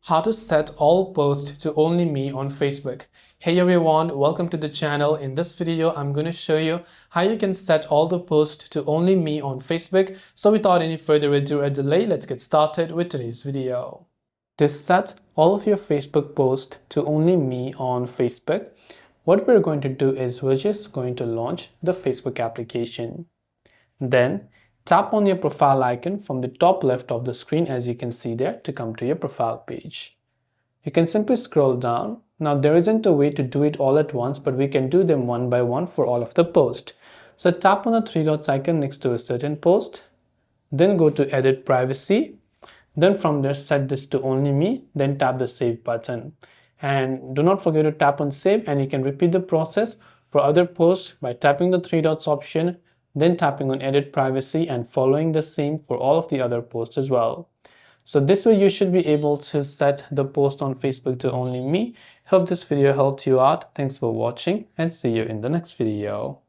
How to set all posts to only me on Facebook. Hey everyone, welcome to the channel. In this video, I'm going to show you how you can set all the posts to only me on Facebook. So without any further ado or delay, let's get started with today's video. To set all of your Facebook posts to only me on Facebook, what we're going to do is we're just going to launch the Facebook application. Then tap on your profile icon from the top left of the screen, as you can see there, to come to your profile page. You can simply scroll down. Now there isn't a way to do it all at once, but we can do them one by one for all of the posts. So tap on the three dots icon next to a certain post, then go to edit privacy, then from there set this to only me, then tap the save button. And do not forget to tap on save, and you can repeat the process for other posts by tapping the three dots option, then tapping on edit privacy and following the same for all of the other posts as well. So this way you should be able to set the post on Facebook to only me. Hope this video helped you out. Thanks for watching and see you in the next video.